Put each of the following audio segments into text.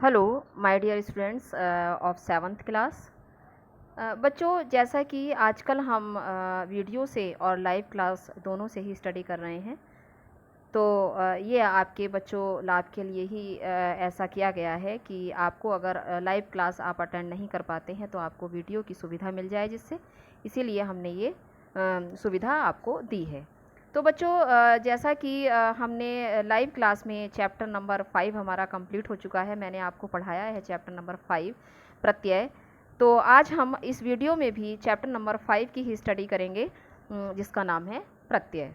Hello my dear students of seventh class. बच्चों, जैसा कि आजकल हम वीडियो से और लाइव क्लास दोनों से ही स्टडी कर रहे हैं, तो ये आपके बच्चों लाभ के लिए ही ऐसा किया गया है कि आपको अगर लाइव क्लास आप अटेंड नहीं कर पाते हैं तो आपको वीडियो की सुविधा मिल जाए, जिससे इसीलिए हमने ये सुविधा आपको दी है। तो बच्चों, जैसा कि हमने लाइव क्लास में चैप्टर नंबर 5 हमारा कंप्लीट हो चुका है, मैंने आपको पढ़ाया है चैप्टर नंबर 5 प्रत्यय। तो आज हम इस वीडियो में भी चैप्टर नंबर 5 की ही स्टडी करेंगे, जिसका नाम है प्रत्यय।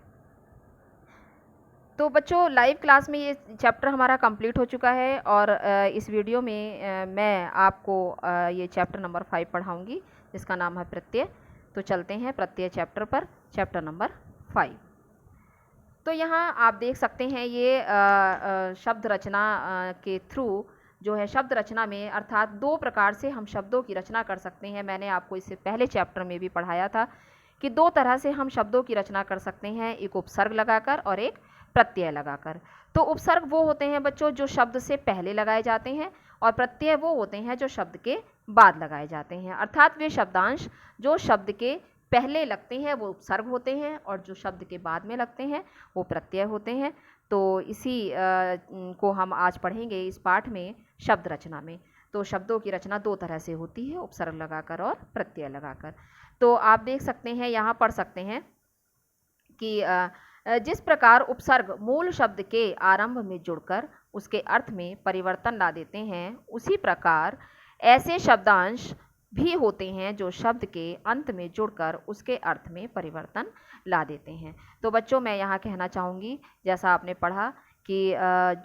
तो बच्चों, लाइव क्लास में ये चैप्टर हमारा कंप्लीट हो चुका है और इस वीडियो में मैं आपको ये चैप्टर नंबर 5 पढ़ाऊँगी, जिसका नाम है प्रत्यय। तो चलते हैं प्रत्यय चैप्टर पर, चैप्टर नंबर 5। तो यहाँ आप देख सकते हैं ये शब्द रचना के थ्रू जो है, शब्द रचना में अर्थात दो प्रकार से हम शब्दों की रचना कर सकते हैं। मैंने आपको इससे पहले चैप्टर में भी पढ़ाया था कि दो तरह से हम शब्दों की रचना कर सकते हैं, एक उपसर्ग लगाकर और एक प्रत्यय लगाकर। तो उपसर्ग वो होते हैं बच्चों जो शब्द से पहले लगाए जाते हैं, और प्रत्यय वो होते हैं जो शब्द के बाद लगाए जाते हैं। अर्थात वे शब्दांश जो शब्द के पहले लगते हैं वो उपसर्ग होते हैं, और जो शब्द के बाद में लगते हैं वो प्रत्यय होते हैं। तो इसी को हम आज पढ़ेंगे इस पाठ में, शब्द रचना में। तो शब्दों की रचना दो तरह से होती है, उपसर्ग लगाकर और प्रत्यय लगाकर। तो आप देख सकते हैं, यहाँ पढ़ सकते हैं कि जिस प्रकार उपसर्ग मूल शब्द के आरंभ में जुड़कर उसके अर्थ में परिवर्तन ला देते हैं, उसी प्रकार ऐसे शब्दांश भी होते हैं जो शब्द के अंत में जुड़कर उसके अर्थ में परिवर्तन ला देते हैं। तो बच्चों, मैं यहाँ कहना चाहूँगी, जैसा आपने पढ़ा कि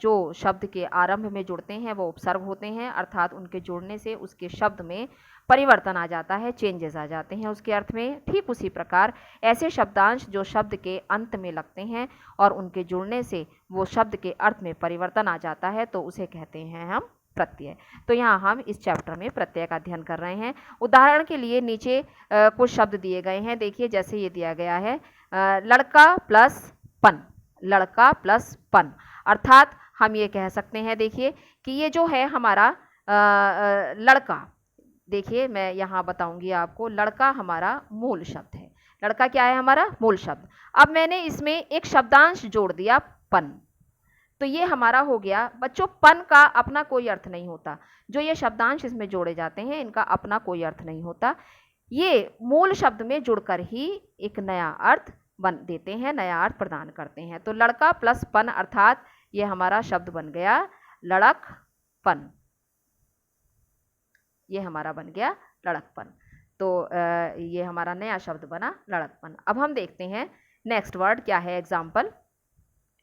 जो शब्द के आरंभ में जुड़ते हैं वो उपसर्ग होते हैं, अर्थात उनके जुड़ने से उसके शब्द में परिवर्तन आ जाता है, चेंजेस आ जाते हैं उसके अर्थ में। ठीक उसी प्रकार ऐसे शब्दांश जो शब्द के अंत में लगते हैं और उनके जुड़ने से वो शब्द के अर्थ में परिवर्तन आ जाता है, तो उसे कहते हैं हम प्रत्यय। तो यहाँ हम इस चैप्टर में प्रत्यय का अध्ययन कर रहे हैं। उदाहरण के लिए नीचे कुछ शब्द दिए गए हैं, देखिए। जैसे ये दिया गया है लड़का प्लस पन, लड़का प्लस पन, अर्थात हम ये कह सकते हैं, देखिए, कि ये जो है हमारा लड़का, देखिए मैं यहाँ बताऊंगी आपको, लड़का हमारा मूल शब्द है। लड़का क्या है? हमारा मूल शब्द। अब मैंने इसमें एक शब्दांश जोड़ दिया, पन। तो ये हमारा हो गया बच्चों, पन का अपना कोई अर्थ नहीं होता। जो ये शब्दांश इसमें जोड़े जाते हैं इनका अपना कोई अर्थ नहीं होता, ये मूल शब्द में जुड़कर ही एक नया अर्थ बन देते हैं, नया अर्थ प्रदान करते हैं। तो लड़का प्लस पन, अर्थात ये हमारा शब्द बन गया लड़कपन, ये हमारा बन गया लड़कपन। तो ये हमारा नया शब्द बना लड़कपन। अब हम देखते हैं नेक्स्ट वर्ड क्या है, एग्जाम्पल।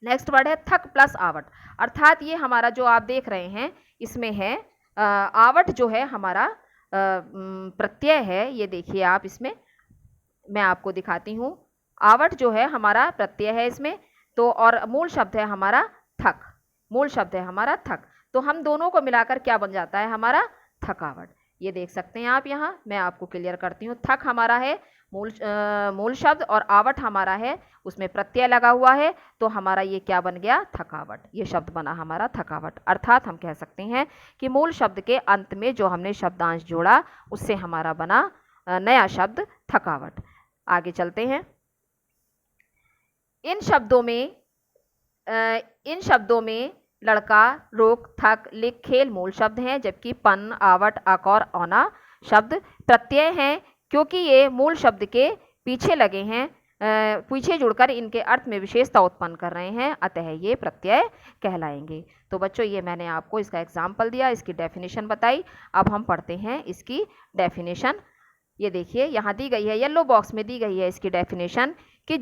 नेक्स्ट वर्ड है थक प्लस आवट, अर्थात ये हमारा जो आप देख रहे हैं इसमें है आवट जो है हमारा प्रत्यय है। ये देखिए आप, इसमें मैं आपको दिखाती हूँ, आवट जो है हमारा प्रत्यय है इसमें। तो और मूल शब्द है हमारा थक, मूल शब्द है हमारा थक। तो हम दोनों को मिलाकर क्या बन जाता है हमारा? थकावट। ये देख सकते हैं आप, यहाँ मैं आपको क्लियर करती हूँ। थक हमारा है मूल शब्द, और आवट हमारा है, उसमें प्रत्यय लगा हुआ है, तो हमारा ये क्या बन गया? थकावट। ये शब्द बना हमारा थकावट। अर्थात हम कह सकते हैं कि मूल शब्द के अंत में जो हमने शब्दांश जोड़ा उससे हमारा बना नया शब्द थकावट। आगे चलते हैं। इन शब्दों में लड़का, रुक, थक, लिख, खेल मूल शब्द हैं, जबकि पन, आवट, अक और औना शब्द प्रत्यय हैं, क्योंकि ये मूल शब्द के पीछे लगे हैं, पीछे जुड़कर इनके अर्थ में विशेषता उत्पन्न कर रहे हैं, अतः ये प्रत्यय कहलाएंगे। तो बच्चों, ये मैंने आपको इसका एग्जाम्पल दिया, इसकी डेफिनेशन बताई। अब हम पढ़ते हैं इसकी डेफिनेशन। ये देखिए यहाँ दी गई है, येलो बॉक्स में दी गई है इसकी डेफिनेशन, कि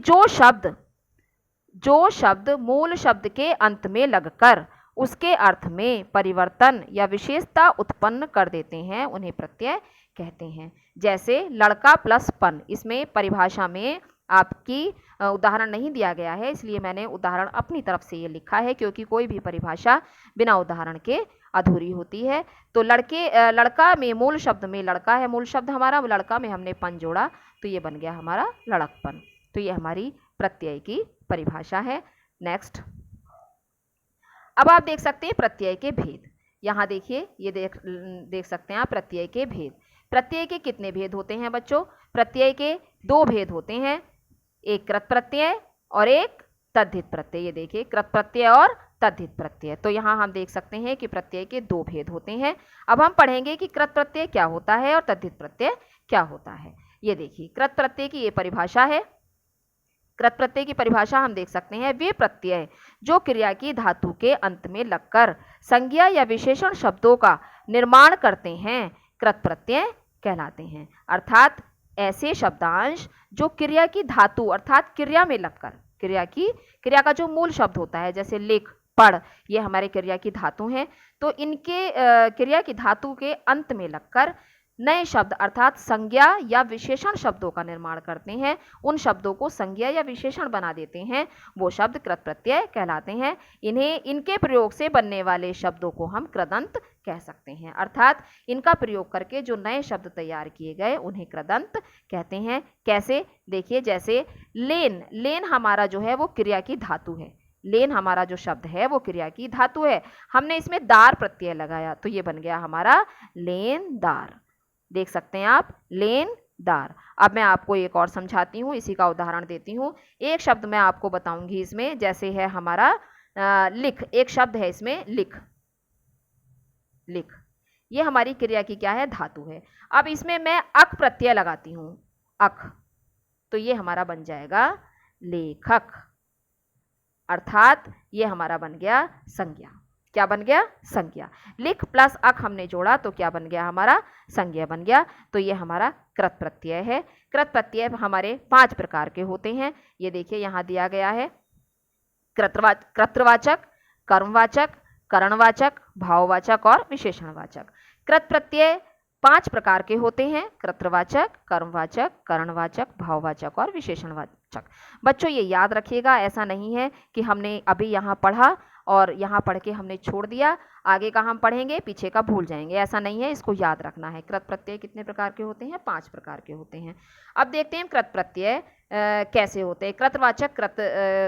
जो शब्द मूल शब्द के अंत में लगकर उसके अर्थ में परिवर्तन या विशेषता उत्पन्न कर देते हैं उन्हें प्रत्यय कहते हैं। जैसे लड़का प्लस पन, इसमें परिभाषा में आपकी उदाहरण नहीं दिया गया है, इसलिए मैंने उदाहरण अपनी तरफ से ये लिखा है, क्योंकि कोई भी परिभाषा बिना उदाहरण के अधूरी होती है। तो लड़का में मूल शब्द में लड़का है मूल शब्द हमारा, लड़का में हमने पन जोड़ा, तो ये बन गया हमारा लड़कपन। तो ये हमारी प्रत्यय की परिभाषा है। नेक्स्ट, अब आप देख सकते हैं प्रत्यय के भेद। यहाँ देखिए, ये देख सकते हैं आप प्रत्यय के भेद। प्रत्यय के कितने भेद होते हैं बच्चों? प्रत्यय के 2 भेद होते हैं, एक कृत प्रत्यय और एक तद्धित प्रत्यय। ये देखिए, कृत प्रत्यय और तद्धित प्रत्यय। तो यहाँ हम देख सकते हैं कि प्रत्यय के 2 भेद होते हैं। अब हम पढ़ेंगे कि कृत प्रत्यय क्या होता है और तद्धित प्रत्यय क्या होता है। ये देखिए, कृत प्रत्यय की ये परिभाषा है। कृत प्रत्यय की परिभाषा हम देख सकते हैं, वे प्रत्यय जो क्रिया की धातु के अंत में लगकर संज्ञा या विशेषण शब्दों का निर्माण करते हैं, कृत प्रत्यय कहलाते हैं। अर्थात ऐसे शब्दांश जो क्रिया की धातु अर्थात क्रिया में लगकर, क्रिया का जो मूल शब्द होता है, जैसे लिख, पढ़, ये हमारे क्रिया की धातु हैं, तो इनके क्रिया की धातु के अंत में लगकर नए शब्द अर्थात संज्ञा या विशेषण शब्दों का निर्माण करते हैं, उन शब्दों को संज्ञा या विशेषण बना देते हैं, वो शब्द कृत प्रत्यय कहलाते हैं। इनके प्रयोग से बनने वाले शब्दों को हम कृदंत कह सकते हैं। अर्थात इनका प्रयोग करके जो नए शब्द तैयार किए गए उन्हें कृदंत कहते हैं। कैसे? देखिए, जैसे लेन हमारा जो है वो क्रिया की धातु है। लेन हमारा जो शब्द है वो क्रिया की धातु है, हमने इसमें दार प्रत्यय लगाया तो ये बन गया हमारा लेनदार। देख सकते हैं आप, लेनदार। अब मैं आपको एक और समझाती हूँ, इसी का उदाहरण देती हूँ। एक शब्द मैं आपको बताऊंगी इसमें, जैसे है हमारा लिख। एक शब्द है इसमें लिख, ये हमारी क्रिया की क्या है? धातु है। अब इसमें मैं अक प्रत्यय लगाती हूँ, अक, तो ये हमारा बन जाएगा लेखक। अर्थात ये हमारा बन गया संज्ञा। क्या बन गया? संज्ञा। लिख प्लस अक हमने जोड़ा तो क्या बन गया? हमारा संज्ञा बन गया। तो ये हमारा कृत प्रत्यय है। कृत प्रत्यय हमारे 5 प्रकार के होते हैं। ये देखिए, यहाँ दिया गया है, कृतवाचक, कर्मवाचक, करणवाचक, भाववाचक और विशेषणवाचक। कृत प्रत्यय 5 प्रकार के होते हैं, कृतवाचक, कर्मवाचक, करणवाचक, भाववाचक और विशेषणवाचक। बच्चों ये याद रखिएगा, ऐसा नहीं है कि हमने अभी यहाँ पढ़ा और यहाँ पढ़ के हमने छोड़ दिया, आगे का हम पढ़ेंगे पीछे का भूल जाएंगे, ऐसा नहीं है, इसको याद रखना है। कृत प्रत्यय कितने प्रकार के होते हैं? 5 प्रकार के होते हैं। अब देखते हैं कृत प्रत्यय कैसे होते हैं, कृतवाचक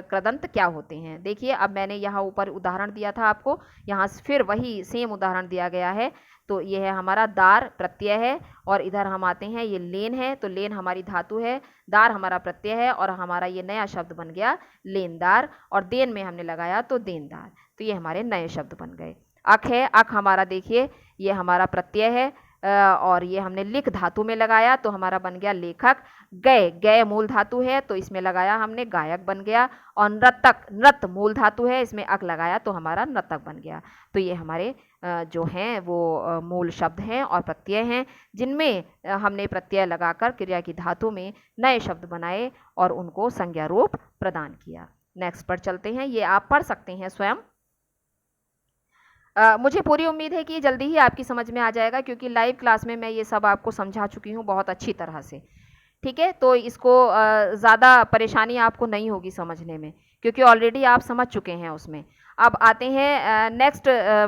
कृदंत क्या होते हैं। देखिए, अब मैंने यहाँ ऊपर उदाहरण दिया था आपको, यहाँ फिर वही सेम उदाहरण दिया गया है। तो ये है हमारा दार प्रत्यय है, और इधर हम आते हैं, ये लेन है, तो लेन हमारी धातु है, दार हमारा प्रत्यय है, और हमारा ये नया शब्द बन गया लेनदार, और देन में हमने लगाया तो देनदार। तो ये हमारे नए शब्द बन गए। अक है, अक हमारा देखिए ये हमारा प्रत्यय है, और ये हमने लिख धातु में लगाया तो हमारा बन गया लेखक। गय मूल धातु है तो इसमें लगाया हमने गायक बन गया। और नृत मूल धातु है, इसमें अक लगाया तो हमारा नर्तक बन गया। तो ये हमारे जो हैं वो मूल शब्द हैं और प्रत्यय हैं, जिनमें हमने प्रत्यय लगाकर क्रिया की धातु में नए शब्द बनाए और उनको संज्ञा रूप प्रदान किया। नेक्स्ट पर चलते हैं, ये आप पढ़ सकते हैं स्वयं। मुझे पूरी उम्मीद है कि जल्दी ही आपकी समझ में आ जाएगा, क्योंकि लाइव क्लास में मैं ये सब आपको समझा चुकी हूँ बहुत अच्छी तरह से। ठीक है, तो इसको ज़्यादा परेशानी आपको नहीं होगी समझने में, क्योंकि ऑलरेडी आप समझ चुके हैं उसमें। अब आते हैं नेक्स्ट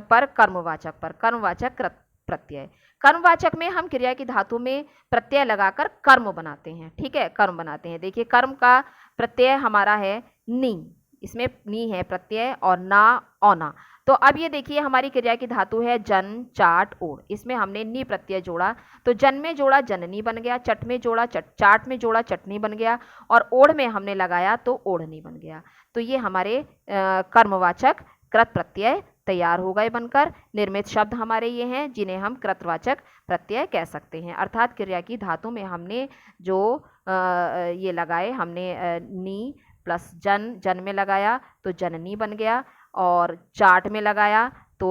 पर, कर्मवाचक पर। कर्मवाचक प्रत्यय। कर्मवाचक में हम क्रिया की धातु में प्रत्यय लगाकर कर्म बनाते हैं। ठीक है, कर्म बनाते हैं। देखिए, कर्म का प्रत्यय हमारा है नी, इसमें नी है प्रत्यय, और ना औना। तो अब ये देखिए, हमारी क्रिया की धातु है जन, चाट, ओढ़, इसमें हमने नी प्रत्यय जोड़ा तो जन में जोड़ा जननी बन गया, चट में जोड़ा चाट में जोड़ा चटनी बन गया, और ओढ़ में हमने लगाया तो ओढ़नी बन गया। तो ये हमारे कर्मवाचक कृत प्रत्यय तैयार हो गए बनकर। निर्मित शब्द हमारे ये हैं जिन्हें हम कृतवाचक प्रत्यय कह सकते हैं। अर्थात क्रिया की धातु में हमने जो ये लगाए, हमने नी प्लस जन में लगाया तो जननी बन गया, और चाट में लगाया तो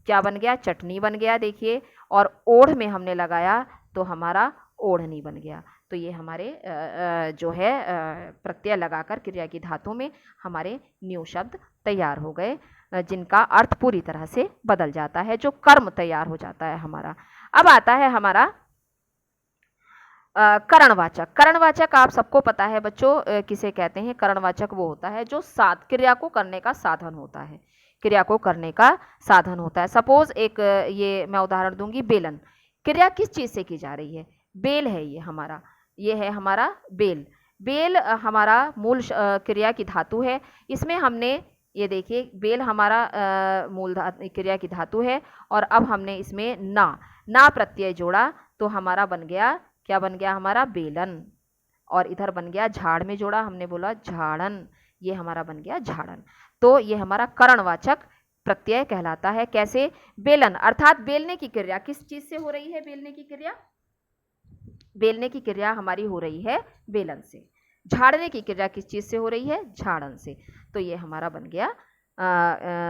क्या बन गया? चटनी बन गया। देखिए, और ओढ़ में हमने लगाया तो हमारा ओढ़नी बन गया। तो ये हमारे जो है प्रत्यय लगाकर क्रिया की धातु में हमारे न्यू शब्द तैयार हो गए, जिनका अर्थ पूरी तरह से बदल जाता है, जो कर्म तैयार हो जाता है हमारा। अब आता है हमारा करणवाचक। करणवाचक आप सबको पता है बच्चों किसे कहते हैं। करणवाचक वो होता है जो क्रिया को करने का साधन होता है, क्रिया को करने का साधन होता है। सपोज एक ये मैं उदाहरण दूंगी, बेलन। क्रिया किस चीज़ से की जा रही है? बेल है ये हमारा, ये है हमारा बेल। बेल हमारा मूल क्रिया की धातु है, इसमें हमने ये देखिए बेल हमारा मूल क्रिया की धातु है और अब हमने इसमें ना प्रत्यय जोड़ा तो हमारा बन गया, क्या बन गया हमारा, बेलन। और इधर बन गया झाड़ में जोड़ा, हमने बोला झाड़न, ये हमारा बन गया झाड़न। तो ये हमारा करणवाचक प्रत्यय कहलाता है। कैसे, बेलन, अर्थात बेलने की क्रिया किस चीज से हो रही है, बेलने की क्रिया, बेलने की क्रिया हमारी हो रही है बेलन से। झाड़ने की क्रिया किस चीज से हो रही है, झाड़न से। तो ये हमारा बन गया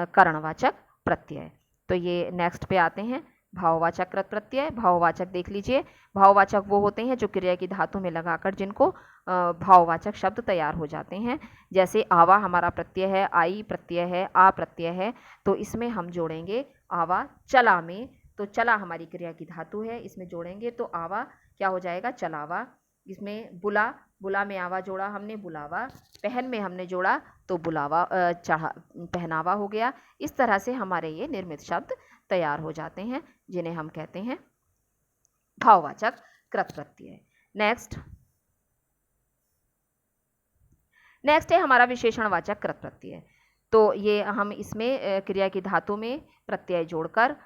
करणवाचक प्रत्यय। तो ये नेक्स्ट पे आते हैं, भाववाचक कृत प्रत्यय। भाववाचक देख लीजिए, भाववाचक वो होते हैं जो क्रिया की धातु में लगाकर जिनको भाववाचक शब्द तैयार हो जाते हैं। जैसे आवा हमारा प्रत्यय है, आई प्रत्यय है, आ प्रत्यय है, तो इसमें हम जोड़ेंगे आवा चला में, तो चला हमारी क्रिया की धातु है, इसमें जोड़ेंगे तो आवा क्या हो जाएगा, चलावा। इसमें बुला, बुला में आवा जोड़ा हमने, बुलावा। पहन में हमने जोड़ा तो बुलावा, पहनावा हो गया। इस तरह से हमारे ये निर्मित शब्द तैयार हो जाते हैं जिन्हें हम कहते हैं भाववाचक कृत प्रत्यय। नेक्स्ट है हमारा विशेषणवाचक कृत प्रत्यय। तो ये हम इसमें क्रिया की धातु में प्रत्यय जोड़कर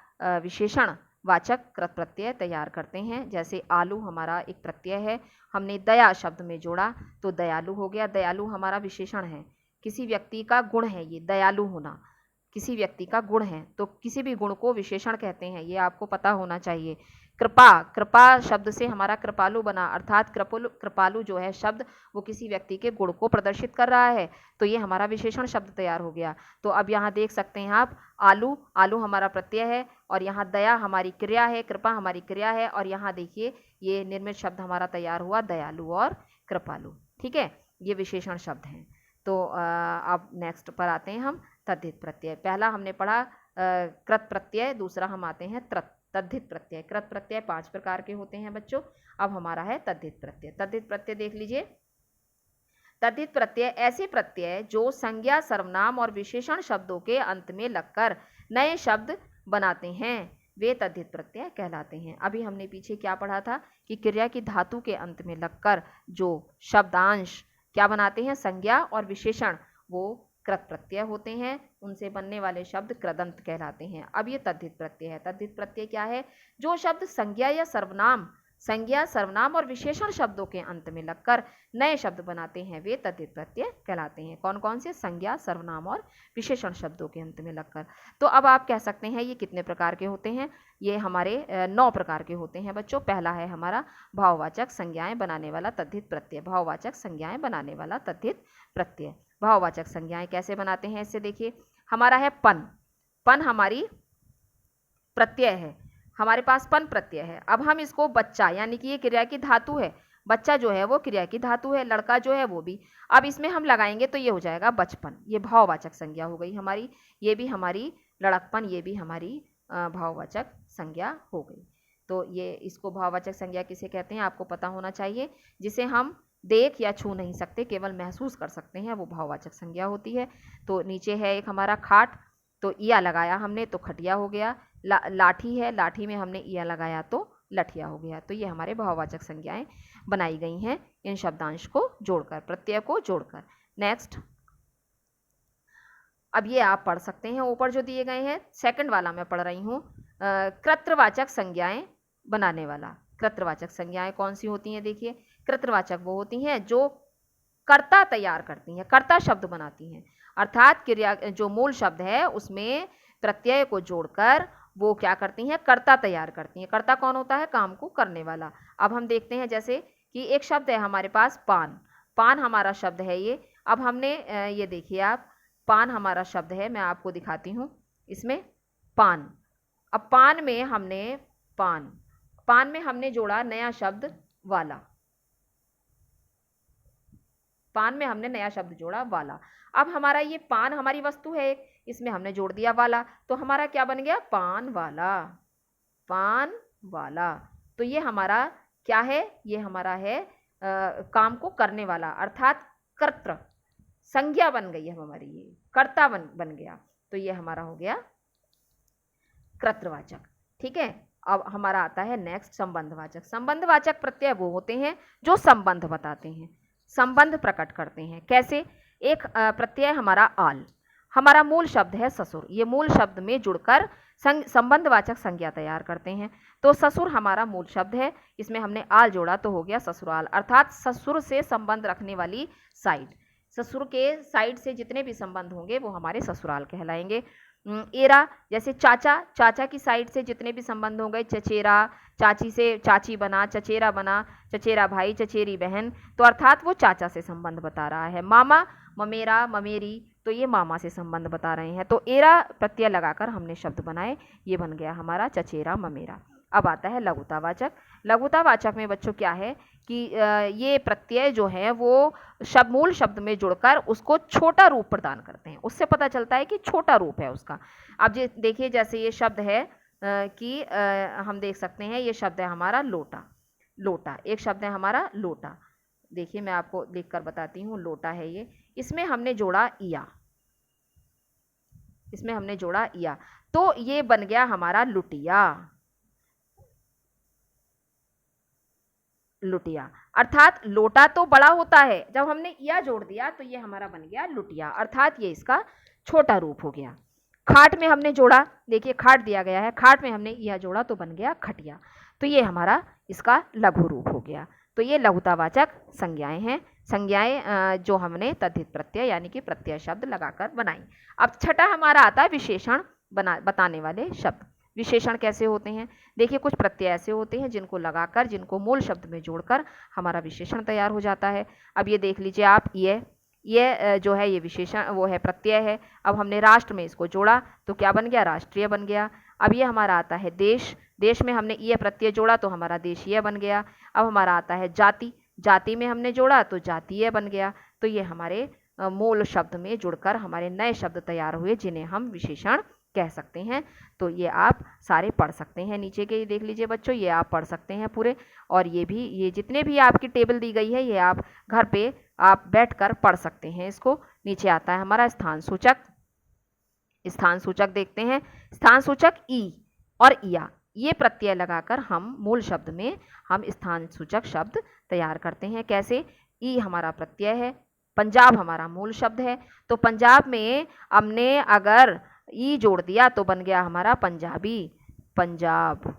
विशेषण वाचक कृत प्रत्यय तैयार करते हैं। जैसे आलू हमारा एक प्रत्यय है, हमने दया शब्द में जोड़ा तो दयालु हो गया। दयालु हमारा विशेषण है, किसी व्यक्ति का गुण है ये दयालु होना, किसी व्यक्ति का गुण है, तो किसी भी गुण को विशेषण कहते हैं, ये आपको पता होना चाहिए। कृपा, कृपा शब्द से हमारा कृपालु बना, अर्थात कृपालु जो है शब्द वो किसी व्यक्ति के गुण को प्रदर्शित कर रहा है, तो ये हमारा विशेषण शब्द तैयार हो गया। तो अब यहाँ देख सकते हैं आप, आलू, आलू हमारा प्रत्यय है और यहाँ दया हमारी क्रिया है, कृपा हमारी क्रिया है, और यहाँ देखिए ये निर्मित शब्द हमारा तैयार हुआ दयालु और कृपालु। ठीक है, ये विशेषण शब्द हैं। तो अब नेक्स्ट पर आते हैं हम, तद्धित प्रत्यय। पहला हमने पढ़ा कृत प्रत्यय, दूसरा हम आते हैं तद्धित प्रत्यय। कृत प्रत्यय 5 प्रकार के होते हैं बच्चों, अब हमारा है तद्धित प्रत्यय। तद्धित प्रत्यय देख लीजिए, तद्धित प्रत्यय ऐसे प्रत्यय जो संज्ञा, सर्वनाम और विशेषण शब्दों के अंत में लगकर नए शब्द बनाते हैं, वे तद्धित प्रत्यय कहलाते हैं। अभी हमने पीछे क्या पढ़ा था कि क्रिया की धातु के अंत में लगकर जो शब्दांश क्या बनाते हैं, संज्ञा और विशेषण, वो कृत प्रत्यय होते हैं, उनसे बनने वाले शब्द कृदंत कहलाते हैं। अब ये तद्धित प्रत्यय है। तद्धित प्रत्यय क्या है, जो शब्द संज्ञा या सर्वनाम, संज्ञा, सर्वनाम और विशेषण शब्दों के अंत में लगकर नए शब्द बनाते हैं, वे तद्धित प्रत्यय कहलाते हैं। कौन कौन से, संज्ञा, सर्वनाम और विशेषण शब्दों के अंत में लगकर। तो अब आप कह सकते हैं ये कितने प्रकार के होते हैं, ये हमारे 9 प्रकार के होते हैं बच्चों। पहला है हमारा भाववाचक संज्ञाएं बनाने वाला तद्धित प्रत्यय। भाववाचक संज्ञाएं बनाने वाला तद्धित प्रत्यय। भाववाचक संज्ञाएं कैसे बनाते हैं, इससे देखिए, हमारा है पन, पन हमारी प्रत्यय है, हमारे पास पन प्रत्यय है। अब हम इसको बच्चा, यानी कि ये क्रिया की धातु है, बच्चा जो है वो क्रिया की धातु है, लड़का जो है वो भी, अब इसमें हम लगाएंगे तो ये हो जाएगा बचपन, ये भाववाचक संज्ञा हो गई हमारी। ये भी हमारी लड़कपन, ये भी हमारी भाववाचक संज्ञा हो गई। तो ये इसको भाववाचक संज्ञा किसे कहते हैं आपको पता होना चाहिए, जिसे हम देख या छू नहीं सकते, केवल महसूस कर सकते हैं, वो भाववाचक संज्ञा होती है। तो नीचे है एक हमारा खाट, तो इया लगाया हमने तो खटिया हो गया। लाठी है, लाठी में हमने इया लगाया तो लठिया हो गया। तो ये हमारे भाववाचक संज्ञाएं बनाई गई हैं इन शब्दांश को जोड़कर, प्रत्यय को जोड़कर। नेक्स्ट, अब ये आप पढ़ सकते हैं ऊपर जो दिए गए हैं, सेकंड वाला मैं पढ़ रही हूँ, कृत्रवाचक संज्ञाएं बनाने वाला। कृत्रवाचक संज्ञाएं कौन सी होती हैं, देखिए, कृत्रवाचक वो होती हैं जो कर्ता तैयार करती हैं, कर्ता शब्द बनाती हैं, अर्थात क्रिया जो मूल शब्द है उसमें प्रत्यय को जोड़कर वो क्या करती हैं, कर्ता तैयार करती हैं। कर्ता कौन होता है, काम को करने वाला। अब हम देखते हैं जैसे कि एक शब्द है हमारे पास पान, पान हमारा शब्द है ये। अब हमने ये देखिए आप, पान हमारा शब्द है, मैं आपको दिखाती हूँ इसमें पान। अब पान में हमने पान में हमने जोड़ा नया शब्द वाला, पान में हमने नया शब्द जोड़ा वाला। अब हमारा ये पान हमारी वस्तु है एक, इसमें हमने जोड़ दिया वाला, तो हमारा क्या बन गया, पान वाला, पान वाला। तो ये हमारा क्या है, ये हमारा है काम को करने वाला, अर्थात कर्तृ संज्ञा बन गई है हमारी, ये कर्ता बन गया। तो ये हमारा हो गया कृत्रवाचक। ठीक है, अब हमारा आता है नेक्स्ट संबंधवाचक। संबंधवाचक प्रत्यय वो होते हैं जो संबंध बताते हैं, संबंध प्रकट करते हैं। कैसे, एक प्रत्यय हमारा आल, हमारा मूल शब्द है ससुर। ये मूल शब्द में जुड़कर संबंधवाचक संज्ञा तैयार करते हैं। तो ससुर हमारा मूल शब्द है, इसमें हमने आल जोड़ा तो हो गया ससुराल, अर्थात ससुर से संबंध रखने वाली साइड, ससुर के साइड से जितने भी संबंध होंगे वो हमारे ससुराल कहलाएंगे। एरा जैसे चाचा, चाचा की साइड से जितने भी संबंध होंगे, चचेरा, चाची से चाची बना, चचेरा बना, चचेरा भाई, चचेरी बहन, तो अर्थात वो चाचा से संबंध बता रहा है। मामा, ममेरा, ममेरी, तो ये मामा से संबंध बता रहे हैं। तो एरा प्रत्यय लगाकर हमने शब्द बनाए, ये बन गया हमारा चचेरा ममेरा। अब आता है लघुतावाचक। लघुतावाचक में बच्चों क्या है कि ये प्रत्यय जो है वो मूल शब्द में जुड़कर उसको छोटा रूप प्रदान करते हैं, उससे पता चलता है कि छोटा रूप है उसका। अब देखिए जैसे ये शब्द है कि हम देख सकते हैं, ये शब्द है हमारा लोटा। लोटा एक शब्द है हमारा लोटा। देखिए मैं आपको लिखकर बताती हूँ, लोटा है ये। इसमें हमने जोड़ा इया, इसमें हमने जोड़ा इया, तो ये बन गया हमारा लुटिया। लुटिया अर्थात लोटा तो बड़ा होता है, जब हमने इया जोड़ दिया तो ये हमारा बन गया लुटिया, अर्थात ये इसका छोटा रूप हो गया। खाट में हमने जोड़ा, देखिए खाट दिया गया है, खाट में हमने इया जोड़ा तो बन गया खटिया, तो ये हमारा इसका लघु रूप हो गया। तो ये लघुतावाचक संज्ञाएं हैं, संज्ञाएं जो हमने तद्धित प्रत्यय यानी कि प्रत्यय शब्द लगाकर बनाई। अब छठा हमारा आता है विशेषण बताने वाले शब्द। विशेषण कैसे होते हैं? देखिए कुछ प्रत्यय ऐसे होते हैं जिनको लगाकर, जिनको मूल शब्द में जोड़कर हमारा विशेषण तैयार हो जाता है। अब ये देख लीजिए आप, ये जो है ये विशेषण वो है, प्रत्यय है। अब हमने राष्ट्र में इसको जोड़ा तो क्या बन गया? राष्ट्रीय बन गया। अब ये हमारा आता है देश, देश में हमने ये प्रत्यय जोड़ा तो हमारा देशीय बन गया। अब हमारा आता है जाति, जाति में हमने जोड़ा तो जातीय बन गया। तो ये हमारे मूल शब्द में जुड़कर हमारे नए शब्द तैयार हुए जिन्हें हम विशेषण कह सकते हैं। तो ये आप सारे पढ़ सकते हैं, नीचे के देख लीजिए बच्चों, ये आप पढ़ सकते हैं पूरे। और ये भी, ये जितने भी आपकी टेबल दी गई है ये आप घर पे आप बैठकर पढ़ सकते हैं इसको। नीचे आता है हमारा स्थान सूचक। स्थान सूचक देखते हैं, स्थान सूचक ई और इया, ये प्रत्यय लगाकर हम मूल शब्द में हम स्थान सूचक शब्द तैयार करते हैं। कैसे? ई हमारा प्रत्यय है, पंजाब हमारा मूल शब्द है, तो पंजाब में हमने अगर ई जोड़ दिया तो बन गया हमारा पंजाबी। पंजाब,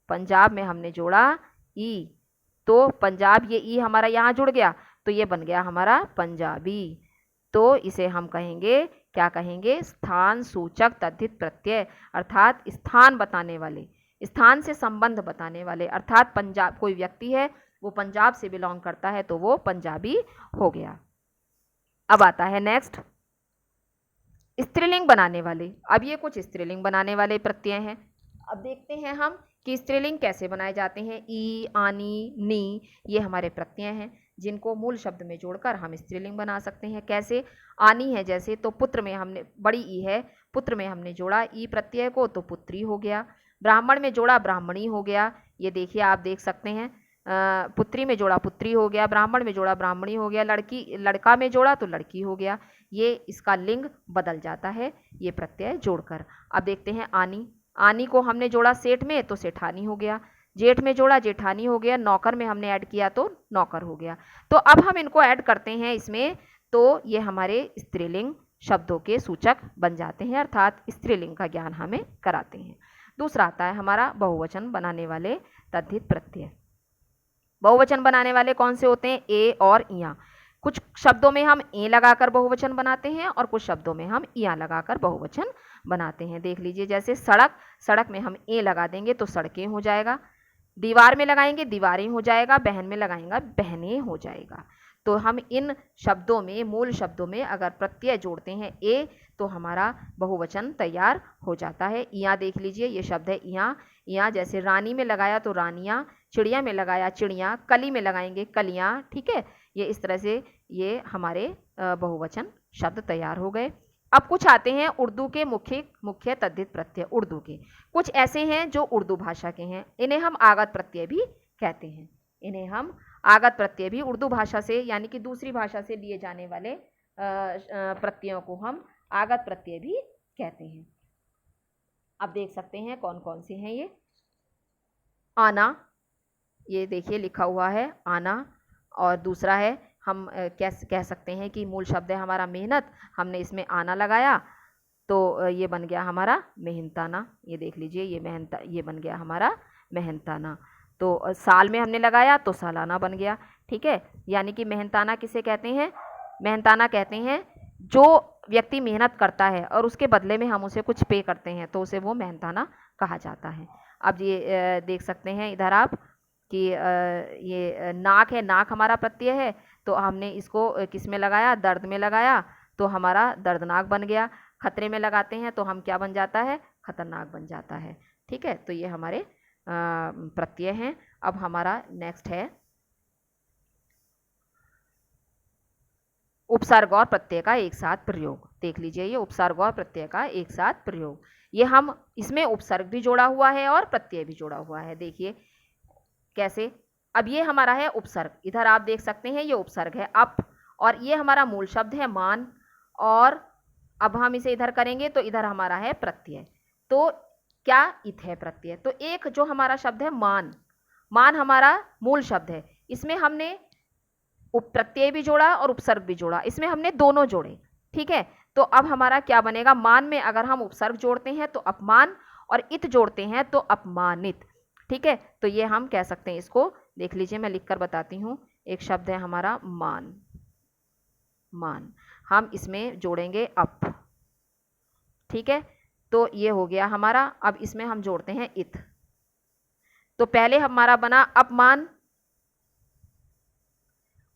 पंजाब में हमने जोड़ा ई तो पंजाब, ये ई हमारा यहाँ जुड़ गया तो ये बन गया हमारा पंजाबी। तो इसे हम कहेंगे, क्या कहेंगे? स्थान सूचक तद्धित प्रत्यय, अर्थात स्थान बताने वाले, स्थान से संबंध बताने वाले, अर्थात पंजाब, कोई व्यक्ति है वो पंजाब से बिलोंग करता है तो वो पंजाबी हो गया। अब आता है नेक्स्ट स्त्रीलिंग बनाने वाले। अब ये कुछ स्त्रीलिंग बनाने वाले प्रत्यय हैं। अब देखते हैं हम कि स्त्रीलिंग कैसे बनाए जाते हैं। ई, आनी, नी, ये हमारे प्रत्यय हैं जिनको मूल शब्द में जोड़कर हम स्त्रीलिंग बना सकते हैं। कैसे? आनी है जैसे, तो पुत्र में हमने, बड़ी ई है, पुत्र में हमने जोड़ा ई प्रत्यय को तो पुत्री हो गया। ब्राह्मण में जोड़ा ब्राह्मणी हो गया, ये देखिए आप देख सकते हैं, पुत्री में जोड़ा पुत्री हो गया, ब्राह्मण में जोड़ा ब्राह्मणी हो गया, लड़की, लड़का में जोड़ा तो लड़की हो गया। ये इसका लिंग बदल जाता है ये प्रत्यय जोड़कर। अब देखते हैं आनी। आनी को हमने जोड़ा सेठ में तो सेठानी हो गया, जेठ में जोड़ा जेठानी हो गया, नौकर में हमने ऐड किया तो नौकर हो गया। तो अब हम इनको ऐड करते हैं इसमें, तो ये हमारे स्त्रीलिंग शब्दों के सूचक बन जाते हैं, अर्थात स्त्रीलिंग का ज्ञान हमें कराते हैं। दूसरा आता है हमारा बहुवचन बनाने वाले तद्धित प्रत्यय। बहुवचन बनाने वाले कौन से होते हैं? ए और इया। कुछ शब्दों में हम ए लगाकर बहुवचन बनाते हैं और कुछ शब्दों में हम इया लगाकर बहुवचन बनाते हैं। देख लीजिए जैसे सड़क, सड़क में हम ए लगा देंगे तो सड़कें हो जाएगा, दीवार में लगाएंगे दीवारें हो जाएगा, बहन में लगाएंगे बहनें हो जाएगा। तो हम इन शब्दों में, मूल शब्दों में अगर प्रत्यय जोड़ते हैं ए तो हमारा बहुवचन तैयार हो जाता है। इया देख लीजिए, ये शब्द है इया। इया जैसे रानी में लगाया तो रानियाँ, चिड़िया में लगाया चिड़ियाँ, कली में लगाएंगे कलियाँ, ठीक है। ये इस तरह से ये हमारे बहुवचन शब्द तैयार हो गए। अब कुछ आते हैं उर्दू के मुख्य तद्धित प्रत्यय। उर्दू के कुछ ऐसे हैं जो उर्दू भाषा के हैं, इन्हें हम आगत प्रत्यय भी कहते हैं। इन्हें हम आगत प्रत्यय भी, उर्दू भाषा से यानी कि दूसरी भाषा से लिए जाने वाले प्रत्ययों को हम आगत प्रत्यय भी कहते हैं। अब देख सकते हैं कौन कौन से हैं ये। आना, ये देखिए लिखा हुआ है आना, और दूसरा है हम कैसे कह सकते हैं कि मूल शब्द है हमारा मेहनत, हमने इसमें आना लगाया तो ये बन गया हमारा मेहनताना। ये देख लीजिए, ये बन गया हमारा मेहनताना। तो साल में हमने लगाया तो सालाना बन गया। ठीक है, यानी कि मेहनताना किसे कहते हैं? मेहनताना कहते हैं जो व्यक्ति मेहनत करता है और उसके बदले में हम उसे कुछ पे करते हैं, तो उसे वो मेहनताना कहा जाता है। अब ये देख सकते हैं इधर आप कि ये नाक है, नाक हमारा प्रत्यय है, तो हमने इसको किस में लगाया? दर्द में लगाया, तो हमारा दर्दनाक बन गया। खतरे में लगाते हैं तो हम क्या बन जाता है? खतरनाक बन जाता है। ठीक है, तो ये हमारे प्रत्यय हैं। अब हमारा नेक्स्ट है उपसर्ग और प्रत्यय का एक साथ प्रयोग। देख लीजिए, ये उपसर्ग और प्रत्यय का एक साथ प्रयोग, ये हम इसमें उपसर्ग भी जोड़ा हुआ है और प्रत्यय भी जोड़ा हुआ है। देखिए कैसे। अब ये हमारा है उपसर्ग, इधर आप देख सकते हैं ये उपसर्ग है अप, और ये हमारा मूल शब्द है मान, और अब हम इसे इधर करेंगे तो इधर हमारा है प्रत्यय। तो क्या इत है प्रत्यय? तो एक जो हमारा शब्द है मान, मान हमारा मूल शब्द है, इसमें हमने प्रत्यय भी जोड़ा और उपसर्ग भी जोड़ा, इसमें हमने दोनों जोड़े। ठीक है, तो अब हमारा क्या बनेगा? मान में अगर हम उपसर्ग जोड़ते हैं तो अपमान, और इत जोड़ते हैं तो अपमानित। ठीक है, तो ये हम कह सकते हैं। इसको देख लीजिए, मैं लिखकर बताती हूँ। एक शब्द है हमारा मान, मान, हम इसमें जोड़ेंगे अप। ठीक है, तो ये हो गया हमारा। अब इसमें हम जोड़ते हैं इत, तो पहले हमारा बना अपमान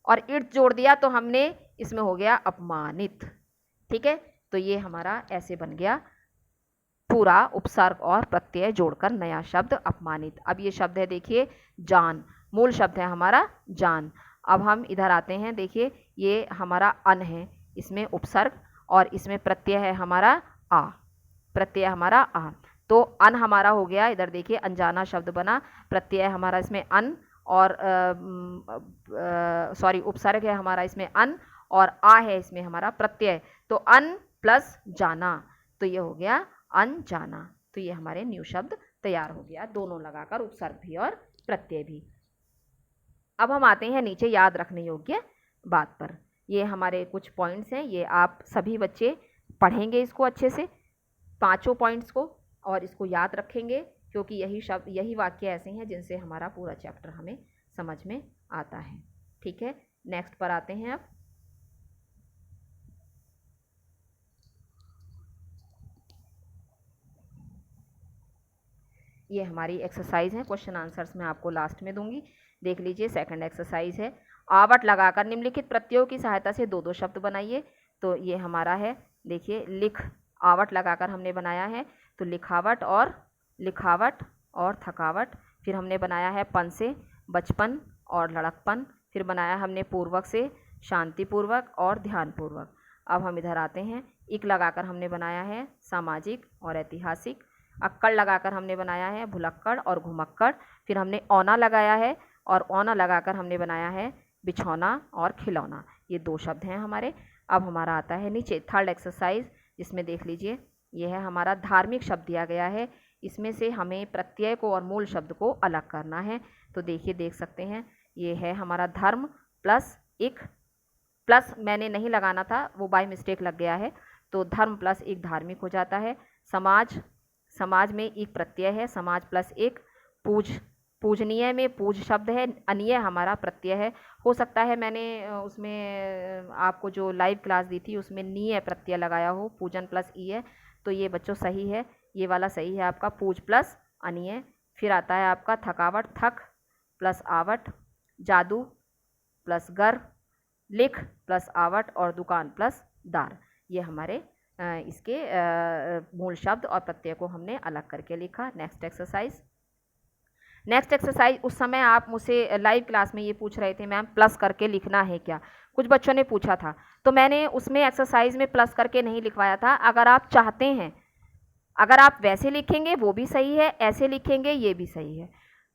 और इट जोड़ दिया तो हमने इसमें हो गया अपमानित। ठीक है, तो ये हमारा ऐसे बन गया पूरा उपसर्ग और प्रत्यय जोड़कर नया शब्द अपमानित। अब ये शब्द है देखिए जान, मूल शब्द है हमारा जान। अब हम इधर आते हैं, देखिए ये हमारा अन है, इसमें उपसर्ग और इसमें प्रत्यय है हमारा आ, प्रत्यय हमारा आ, तो अन हमारा हो गया। इधर देखिए अनजाना शब्द बना, प्रत्यय हमारा इसमें अन, और सॉरी उपसर्ग है हमारा इसमें अन, और आ है इसमें हमारा प्रत्यय, तो अन प्लस जाना, तो ये हो गया अनजाना। तो ये हमारे न्यू शब्द तैयार हो गया, दोनों लगाकर, उपसर्ग भी और प्रत्यय भी। अब हम आते हैं नीचे याद रखने योग्य बात पर। ये हमारे कुछ पॉइंट्स हैं, ये आप सभी बच्चे पढ़ेंगे इसको अच्छे से, पांचों पॉइंट्स को, और इसको याद रखेंगे, क्योंकि यही शब्द, यही वाक्य ऐसे हैं जिनसे हमारा पूरा चैप्टर हमें समझ में आता है। ठीक है, नेक्स्ट पर आते हैं। अब ये हमारी एक्सरसाइज है, क्वेश्चन आंसर्स मैं आपको लास्ट में दूंगी। देख लीजिए, सेकंड एक्सरसाइज है, आवट लगाकर निम्नलिखित प्रत्ययों की सहायता से दो दो शब्द बनाइए। तो ये हमारा है, देखिए लिख, आवट लगाकर हमने बनाया है, तो लिखावट और थकावट। फिर हमने बनाया है पन से बचपन और लड़कपन। फिर बनाया हमने पूर्वक से शांतिपूर्वक और ध्यानपूर्वक। अब हम इधर आते हैं, इक लगाकर हमने बनाया है सामाजिक और ऐतिहासिक। अक्कड़ लगाकर हमने बनाया है भुलक्कड़ और घुमक्कड़। फिर हमने औना लगाया है, और औना लगाकर हमने बनाया है बिछौना और खिलौना। ये दो शब्द हैं हमारे। अब हमारा आता है नीचे थर्ड एक्सरसाइज, जिसमें देख लीजिए ये है हमारा धार्मिक शब्द दिया गया है, इसमें से हमें प्रत्यय को और मूल शब्द को अलग करना है। तो देखिए, देख सकते हैं ये है हमारा धर्म प्लस इक, प्लस मैंने नहीं लगाना था, वो बाय मिस्टेक लग गया है, तो धर्म प्लस एक धार्मिक हो जाता है। समाज, समाज में एक प्रत्यय है, समाज प्लस एक। पूज, पूजनीय में पूज शब्द है, अनीय हमारा प्रत्यय है। हो सकता है मैंने उसमें आपको जो लाइव क्लास दी थी उसमें नीय प्रत्यय लगाया हो, पूजन प्लस ई है, तो ये बच्चों सही है, ये वाला सही है आपका, पूज प्लस अनीय। फिर आता है आपका थकावट, थक प्लस आवट, जादू प्लस गर, लिख प्लस आवट, और दुकान प्लस दार। ये हमारे इसके मूल शब्द और प्रत्यय को हमने अलग करके लिखा। नेक्स्ट एक्सरसाइज, नेक्स्ट एक्सरसाइज, उस समय आप मुझसे लाइव क्लास में ये पूछ रहे थे मैम प्लस करके लिखना है क्या, कुछ बच्चों ने पूछा था, तो मैंने उसमें एक्सरसाइज में प्लस करके नहीं लिखवाया था। अगर आप चाहते हैं, अगर आप वैसे लिखेंगे वो भी सही है, ऐसे लिखेंगे ये भी सही है,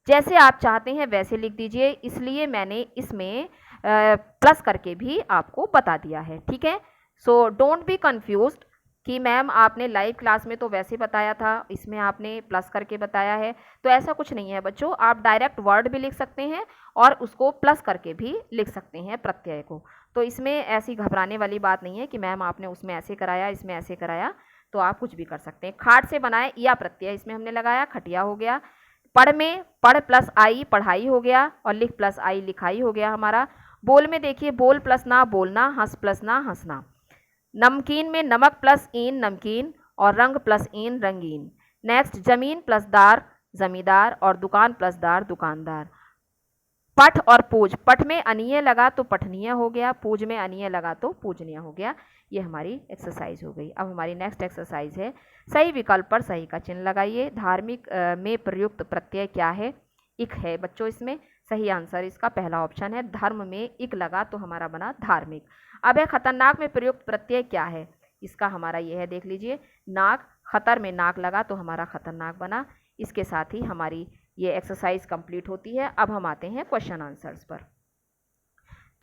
जैसे आप चाहते हैं वैसे लिख दीजिए, इसलिए मैंने इसमें प्लस करके भी आपको बता दिया है। ठीक है, सो डोंट बी कंफ्यूज्ड, कि मैम आपने लाइव क्लास में तो वैसे बताया था, इसमें आपने प्लस करके बताया है। तो ऐसा कुछ नहीं है बच्चों, आप डायरेक्ट वर्ड भी लिख सकते हैं और उसको प्लस करके भी लिख सकते हैं प्रत्यय को। तो इसमें ऐसी घबराने वाली बात नहीं है कि मैम आपने उसमें ऐसे कराया, इसमें ऐसे कराया, तो आप कुछ भी कर सकते हैं। खाट से बनाए या प्रत्यय इसमें हमने लगाया, खटिया हो गया। पढ़ में पढ़ प्लस आई पढ़ाई हो गया, और लिख प्लस आई लिखाई हो गया हमारा। बोल में देखिए बोल प्लस ना बोलना, हंस प्लस ना हंसना। नमकीन में नमक प्लस ईन नमकीन, और रंग प्लस ईन रंगीन। नेक्स्ट जमीन प्लस दार जमींदार, और दुकान प्लस दार दुकानदार। पठ और पूज, पठ में अनीय लगा तो पठनीय हो गया, पूज में अनीय लगा तो पूजनीय हो गया। ये हमारी एक्सरसाइज हो गई। अब हमारी नेक्स्ट एक्सरसाइज है, सही विकल्प पर सही का चिन्ह लगाइए। धार्मिक में प्रयुक्त प्रत्यय क्या है? इक है बच्चों इसमें। सही आंसर इसका पहला ऑप्शन है, धर्म में इक लगा तो हमारा बना धार्मिक। अब है खतरनाक में प्रयुक्त प्रत्यय क्या है? इसका हमारा ये है, देख लीजिए, नाक, खतर में नाक लगा तो हमारा खतरनाक बना। इसके साथ ही हमारी ये एक्सरसाइज कंप्लीट होती है। अब हम आते हैं क्वेश्चन आंसर्स पर।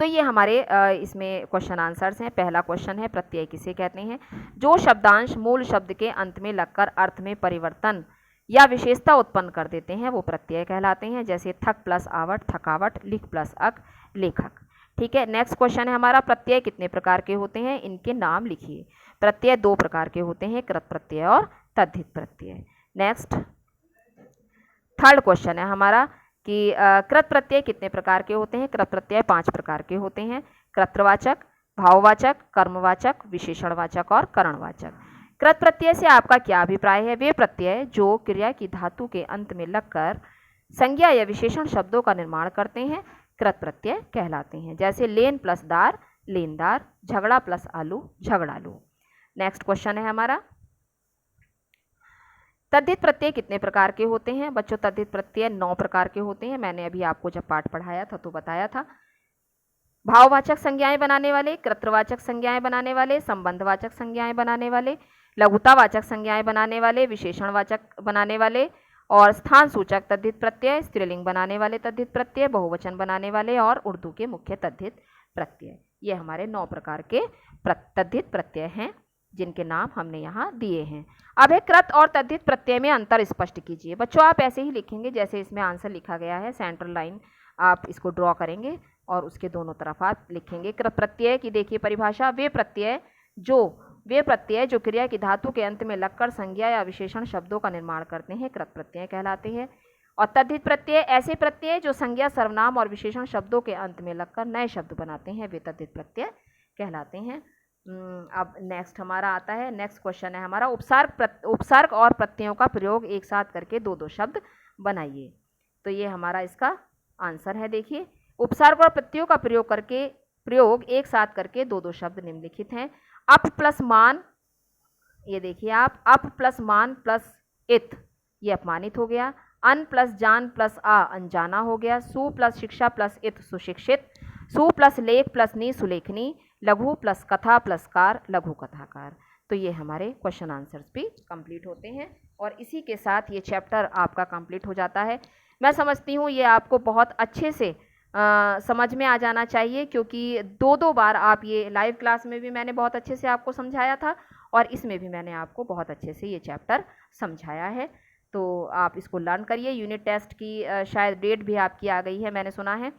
तो ये हमारे इसमें क्वेश्चन आंसर्स हैं। पहला क्वेश्चन है, प्रत्यय किसे कहते हैं? जो शब्दांश मूल शब्द के अंत में लगकर अर्थ में परिवर्तन या विशेषता उत्पन्न कर देते हैं वो प्रत्यय कहलाते हैं। जैसे थक प्लस आवट थकावट, लिख प्लस अक लेखक। ठीक है, नेक्स्ट क्वेश्चन है हमारा, प्रत्यय कितने प्रकार के होते हैं? इनके नाम लिखिए। प्रत्यय दो प्रकार के होते हैं, कृत प्रत्यय और तद्धित प्रत्यय। नेक्स्ट थर्ड क्वेश्चन है हमारा कि कृत प्रत्यय कितने प्रकार के होते हैं? कृत प्रत्यय 5 प्रकार के होते हैं, कर्तृवाचक, भाववाचक, कर्मवाचक, विशेषणवाचक और करणवाचक। कृत प्रत्यय से आपका क्या अभिप्राय है? वे प्रत्यय जो क्रिया की धातु के अंत में लगकर संज्ञा या विशेषण शब्दों का निर्माण करते हैं कृत प्रत्यय कहलाते हैं। जैसे लेन प्लस दार लेनदार, झगड़ा प्लस आलू झगड़ालू। नेक्स्ट क्वेश्चन है हमारा, तद्धित प्रत्यय कितने प्रकार के होते हैं? बच्चों तद्धित प्रत्यय 9 प्रकार के होते हैं। मैंने अभी आपको जब पाठ पढ़ाया था तो बताया था। भाववाचक संज्ञाएं बनाने वाले, कर्तृवाचक संज्ञाएं बनाने वाले, संबंधवाचक संज्ञाएं बनाने वाले, लघुतावाचक संज्ञाएं बनाने वाले, विशेषणवाचक बनाने वाले, और स्थान सूचक तद्धित प्रत्यय, स्त्रीलिंग बनाने वाले तद्धित प्रत्यय, बहुवचन बनाने वाले, और उर्दू के मुख्य तद्धित प्रत्यय। ये हमारे 9 प्रकार के तद्धित प्रत्यय हैं जिनके नाम हमने यहाँ दिए हैं। अब है कृत और तद्धित प्रत्यय में अंतर स्पष्ट कीजिए। बच्चों आप ऐसे ही लिखेंगे जैसे इसमें आंसर लिखा गया है, सेंट्रल लाइन आप इसको ड्रॉ करेंगे और उसके दोनों तरफ आप लिखेंगे। कृत प्रत्यय की देखिए परिभाषा, वे प्रत्यय जो क्रिया की धातु के अंत में लगकर संज्ञा या विशेषण शब्दों का निर्माण करते हैं कृत प्रत्यय कहलाते हैं। और तद्धित प्रत्यय ऐसे प्रत्यय जो संज्ञा सर्वनाम और विशेषण शब्दों के अंत में लगकर नए शब्द बनाते हैं, वे तद्धित प्रत्यय कहलाते हैं। अब नेक्स्ट हमारा आता है, नेक्स्ट क्वेश्चन है हमारा, उपसर्ग और प्रत्ययों का प्रयोग एक साथ करके 2-2 शब्द बनाइए। तो ये हमारा इसका आंसर है। देखिए, उपसर्ग और प्रत्ययों का प्रयोग एक साथ करके 2-2 शब्द निम्नलिखित हैं। अप प्लस मान, ये देखिए आप, अप प्लस मान प्लस इत, ये अपमानित हो गया। अन प्लस जान प्लस आ अनजाना हो गया। सु प्लस शिक्षा प्लस इत सुशिक्षित। सु प्लस लेख प्लस नी सुलेखनी। लघु प्लस कथा प्लस कार लघु कथाकार। तो ये हमारे क्वेश्चन आंसर्स भी कंप्लीट होते हैं और इसी के साथ ये चैप्टर आपका कंप्लीट हो जाता है। मैं समझती हूँ ये आपको बहुत अच्छे से समझ में आ जाना चाहिए, क्योंकि 2-2 बार आप ये लाइव क्लास में भी मैंने बहुत अच्छे से आपको समझाया था और इसमें भी मैंने आपको बहुत अच्छे से ये चैप्टर समझाया है। तो आप इसको लर्न करिए। यूनिट टेस्ट की शायद डेट भी आपकी आ गई है, मैंने सुना है,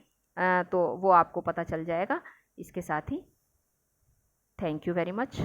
तो वो आपको पता चल जाएगा। इसके साथ ही थैंक यू वेरी मच।